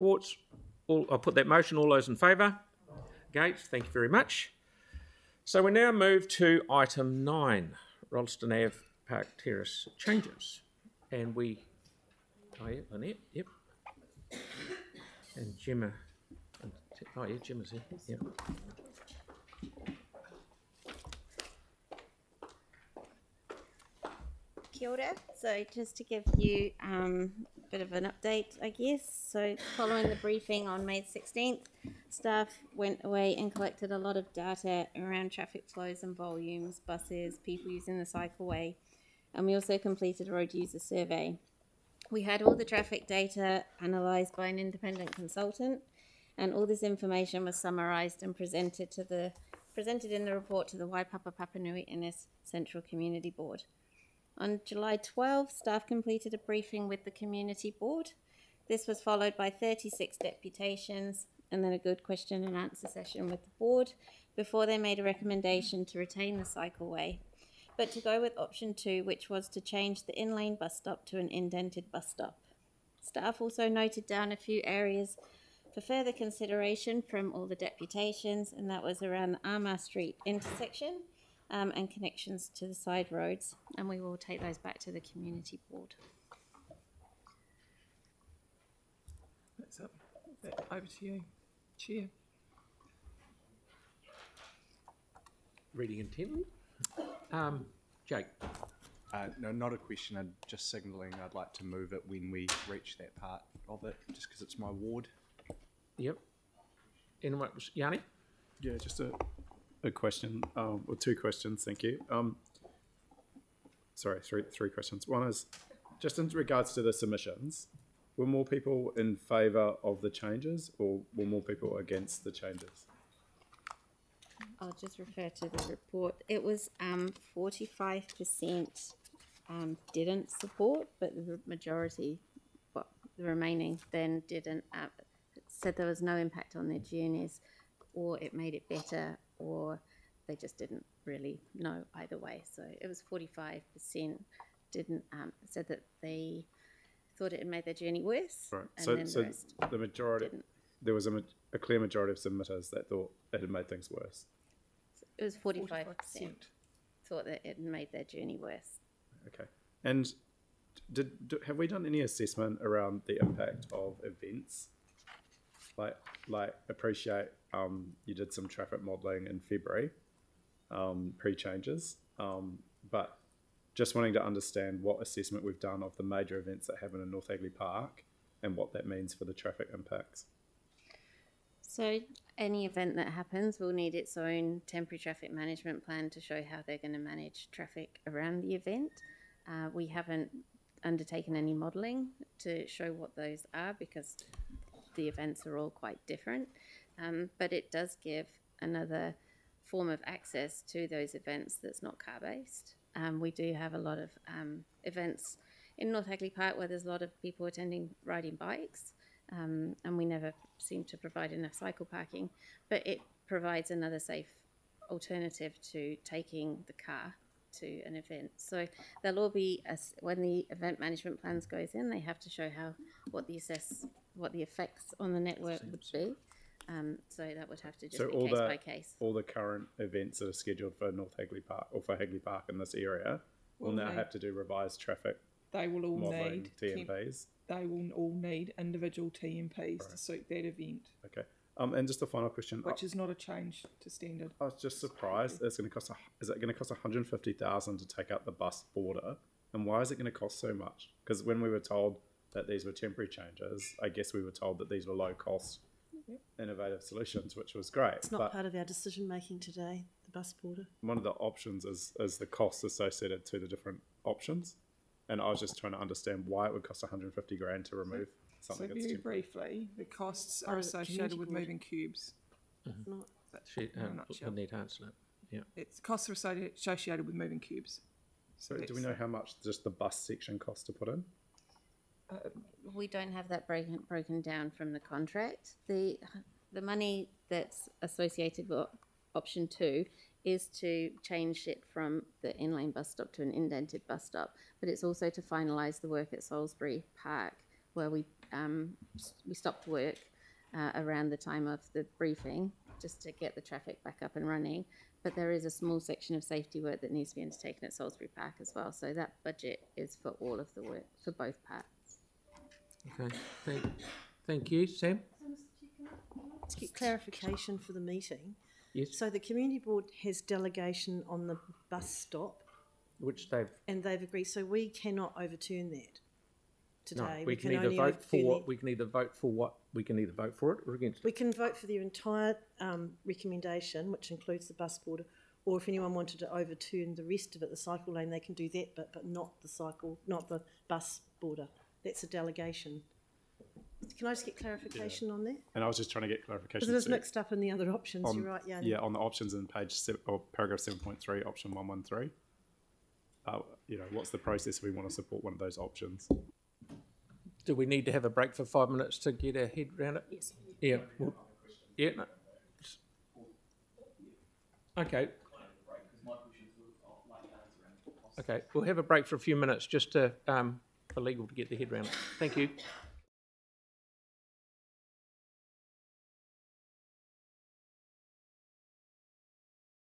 Reports. I'll put that motion. All those in favour? Against? Thank you very much. So we now move to item 9, Rolleston Ave Park Terrace changes. And we... Oh, yeah, Lynette, yep. And Gemma. Oh, yeah, Gemma's here. Yep. Kia ora. So just to give you a bit of an update, I guess. So following the briefing on May 16th, staff went away and collected a lot of data around traffic flows and volumes, buses, people using the cycleway, and we also completed a road user survey. We had all the traffic data analysed by an independent consultant, and all this information was summarised and presented in the report to the Waipapa Papanui Innes Central Community Board. On July 12, staff completed a briefing with the Community Board. This was followed by 36 deputations and then a good question and answer session with the board before they made a recommendation to retain the cycleway, but to go with option 2, which was to change the in-lane bus stop to an indented bus stop. Staff also noted down a few areas for further consideration from all the deputations, and that was around the Armour Street intersection and connections to the side roads, and we will take those back to the Community Board. That's up. Over to you, Chair. Reading intently. Jake. No, not a question. I'm just signalling I'd like to move it when we reach that part of it, just because it's my ward. Yep. Anyone, Yanni? Yeah, just a question, or two questions, thank you. Sorry, three questions. One is, just in regards to the submissions, were more people in favour of the changes or were more people against the changes? I'll just refer to the report. It was 45% didn't support, but the majority, the remaining, then didn't, said there was no impact on their journeys, or it made it better, or they just didn't really know either way. So it was 45% didn't, said that they thought it had made their journey worse. Right. And so the majority, didn't. There was a clear majority of submitters that thought it had made things worse. It was 45% thought that it made their journey worse. Okay. And have we done any assessment around the impact of events? Like appreciate you did some traffic modelling in February, pre-changes, but just wanting to understand what assessment we've done of the major events that happen in North Hagley Park and what that means for the traffic impacts. So any event that happens will need its own temporary traffic management plan to show how they're going to manage traffic around the event. We haven't undertaken any modelling to show what those are because the events are all quite different, but it does give another form of access to those events that's not car-based. We do have a lot of events in North Hagley Park where there's a lot of people riding bikes, and we never seem to provide enough cycle parking, but it provides another safe alternative to taking the car to an event. So they'll all be, when the event management plans goes in, they have to show what the effects on the network would be. So that would have to just be case by case. All the current events that are scheduled for North Hagley Park or for Hagley Park in this area will now have to do revised traffic. They will all need TMPs. They will all need individual TMPs to suit that event. Okay. And just a final question, which is not a change to standard. I was just surprised. It's going to cost. Is it going to cost $150,000 to take out the bus border? And why is it going to cost so much? Because when we were told that these were temporary changes, I guess we were told that these were low cost, innovative solutions, which was great. It's not part of our decision making today. The bus border. One of the options is the costs associated to the different options, and I was just trying to understand why it would cost $150,000 to remove something. So very briefly, the costs are associated with moving cubes. Mm-hmm. We'll need to answer that. Yeah. It's costs are associated with moving cubes. So do we know how much just the bus section costs to put in? We don't have that broken down from the contract. The money that's associated with option 2 is to change it from the in-lane bus stop to an indented bus stop, but it's also to finalise the work at Salisbury Park, where we we stopped work around the time of the briefing just to get the traffic back up and running. But there is a small section of safety work that needs to be undertaken at Salisbury Park as well. So that budget is for all of the work, for both parts. Okay, thank you, Sam. Let's get clarification for the meeting. Yes. So the community board has delegation on the bus stop, Which they've. and they've agreed. So we cannot overturn that today. No, we can either vote for. We can either vote for what. We can either vote for it or against it. We can vote for their entire recommendation, which includes the bus border, or if anyone wanted to overturn the rest of it, the cycle lane, they can do that, but not the bus border. That's a delegation. Can I just get clarification on that? And I was just trying to get clarification. Because it was mixed up in the other options, on, you're right, yeah. Yeah, on the options in page 7, or paragraph 7.3, option 113. What's the process if we want to support one of those options? Do we need to have a break for 5 minutes to get our head around it? Yes. Yeah. Well, yeah. No. Okay. Okay, we'll have a break for a few minutes just to for legal to get their head around it. Thank you.